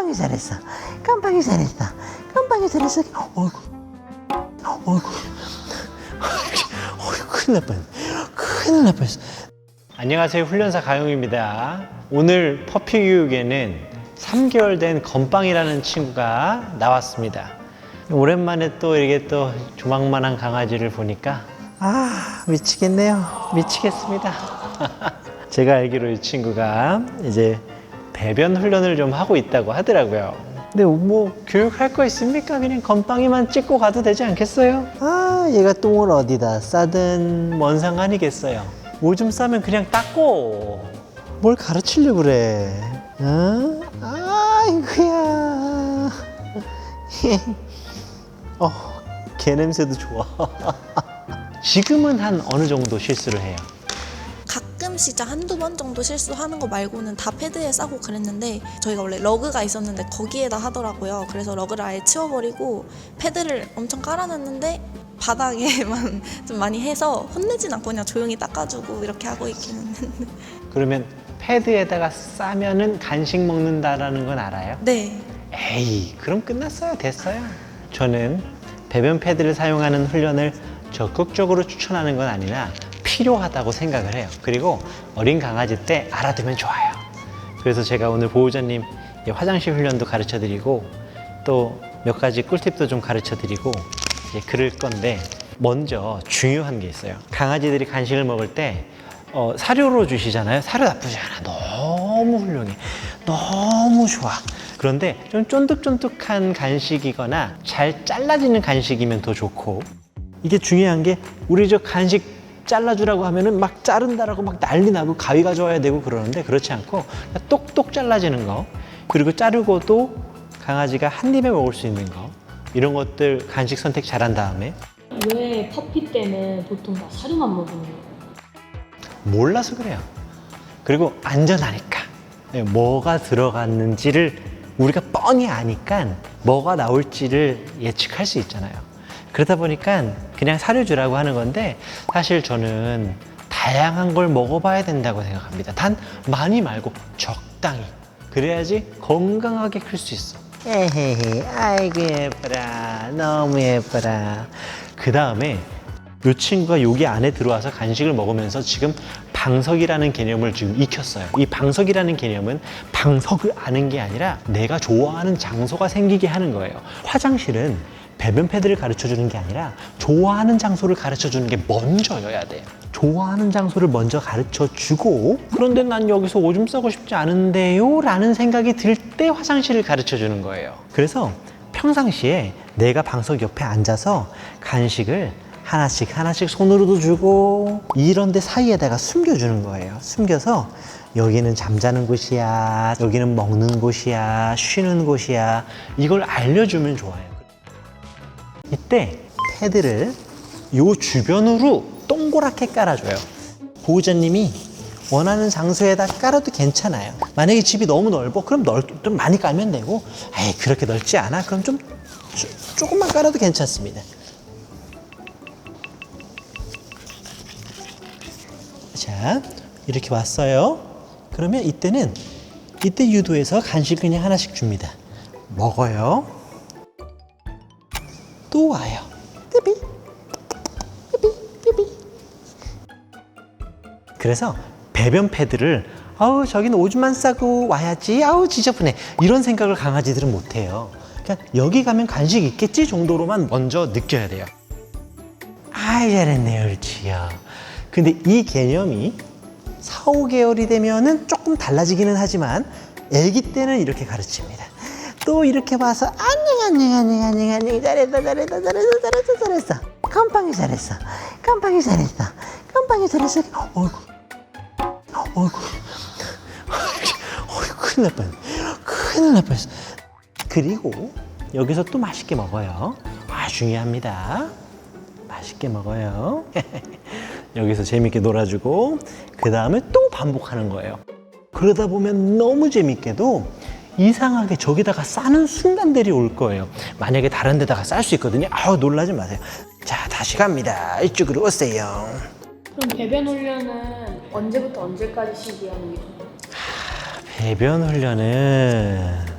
깜빡이 잘했어. 깜빡이 잘했어. 깜빡이 잘했어. 어이구. 어이구. 어이구, 큰일 날 뻔했네. 큰일 날 뻔했어. 안녕하세요. 훈련사 가용입니다. 오늘 퍼피 교육에는 3개월 된 건빵이라는 친구가 나왔습니다. 오랜만에 또 이렇게 또 조망만한 강아지를 보니까 미치겠네요. 미치겠습니다. 제가 알기로 이 친구가 이제 배변 훈련을 좀 하고 있다고 하더라고요. 근데 뭐 교육할 거 있습니까? 그냥 건빵이만 찍고 가도 되지 않겠어요? 얘가 똥을 어디다 싸든 뭔 상관이겠어요. 오줌 싸면 그냥 닦고 뭘 가르치려고 그래. 아이고야. 개 냄새도 좋아. 지금은 한 어느 정도 실수를 해요? 가끔씩 진짜 한두 번 정도 실수하는 거 말고는 다 패드에 싸고 그랬는데, 저희가 원래 러그가 있었는데 거기에다 하더라고요. 그래서 러그를 아예 치워버리고 패드를 엄청 깔아놨는데 바닥에만 좀 많이 해서 혼내진 않고 그냥 조용히 닦아주고 이렇게 하고 있기는 했는데. 그러면 패드에다가 싸면은 간식 먹는다라는 건 알아요? 네. 에이, 그럼 끝났어요. 됐어요. 저는 배변 패드를 사용하는 훈련을 적극적으로 추천하는 건 아니나 필요하다고 생각을 해요. 그리고 어린 강아지 때 알아두면 좋아요. 그래서 제가 오늘 보호자님 화장실 훈련도 가르쳐 드리고 또 몇 가지 꿀팁도 좀 가르쳐 드리고 이제 그럴 건데, 먼저 중요한 게 있어요. 강아지들이 간식을 먹을 때 사료로 주시잖아요. 사료 나쁘지 않아. 너무 훌륭해. 너무 좋아. 그런데 좀 쫀득쫀득한 간식이거나 잘 잘라지는 간식이면 더 좋고, 이게 중요한 게, 우리 저 간식 잘라주라고 하면은 막 자른다라고 막 난리 나고 가위 가져와야 되고 그러는데, 그렇지 않고 그냥 똑똑 잘라지는 거, 그리고 자르고도 강아지가 한 입에 먹을 수 있는 거, 이런 것들 간식 선택 잘한 다음에. 왜 퍼피 때는 보통 다 사료만 먹는 거예요? 몰라서 그래요. 그리고 안전하니까. 뭐가 들어갔는지를 우리가 뻔히 아니까 뭐가 나올지를 예측할 수 있잖아요. 그러다 보니까 그냥 사료 주라고 하는 건데, 사실 저는 다양한 걸 먹어봐야 된다고 생각합니다. 단 많이 말고 적당히. 그래야지 건강하게 클 수 있어. 에헤헤, 아이고 예뻐라. 너무 예뻐라. 그 다음에 이 친구가 여기 안에 들어와서 간식을 먹으면서 지금 방석이라는 개념을 지금 익혔어요. 이 방석이라는 개념은 방석을 아는 게 아니라 내가 좋아하는 장소가 생기게 하는 거예요. 화장실은 배변 패드를 가르쳐 주는 게 아니라 좋아하는 장소를 가르쳐 주는 게 먼저여야 돼요. 좋아하는 장소를 먼저 가르쳐 주고, 그런데 난 여기서 오줌 싸고 싶지 않은데요 라는 생각이 들 때 화장실을 가르쳐 주는 거예요. 그래서 평상시에 내가 방석 옆에 앉아서 간식을 하나씩 하나씩 손으로도 주고, 이런 데 사이에다가 숨겨주는 거예요. 숨겨서 여기는 잠자는 곳이야, 여기는 먹는 곳이야, 쉬는 곳이야, 이걸 알려주면 좋아요. 이때 패드를 요 주변으로 동그랗게 깔아줘요. 보호자님이 원하는 장소에다 깔아도 괜찮아요. 만약에 집이 너무 넓어, 그럼 좀 많이 깔면 되고, 그렇게 넓지 않아? 그럼 좀 조금만 깔아도 괜찮습니다. 자, 이렇게 왔어요. 그러면 이때 유도해서 간식 그냥 하나씩 줍니다. 먹어요. 또 와요. 삐삐, 삐삐, 삐삐. 그래서 배변 패드를 저기는 오줌만 싸고 와야지, 지저분해, 이런 생각을 강아지들은 못해요. 그냥 여기 가면 간식 있겠지 정도로만 먼저 느껴야 돼요. 잘했네요, 옳지요. 근데 이 개념이 4, 5개월이 되면은 조금 달라지기는 하지만, 아기 때는 이렇게 가르칩니다. 또 이렇게 봐서 안녕 잘했어 깜빵이 잘했어 어이구 큰일 날 뻔했어. 그리고 여기서 또 맛있게 먹어요. 중요합니다. 맛있게 먹어요. 여기서 재밌게 놀아주고, 그 다음에 또 반복하는 거예요. 그러다 보면 너무 재밌게도 이상하게 저기다가 싸는 순간들이 올 거예요. 만약에 다른 데다가 쌀 수 있거든요. 놀라지 마세요. 자, 다시 갑니다. 이쪽으로 오세요. 그럼 배변 훈련은 언제부터 언제까지 시기하는 게 좋나요? 배변 훈련은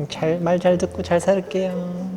말 잘 듣고 잘 살게요.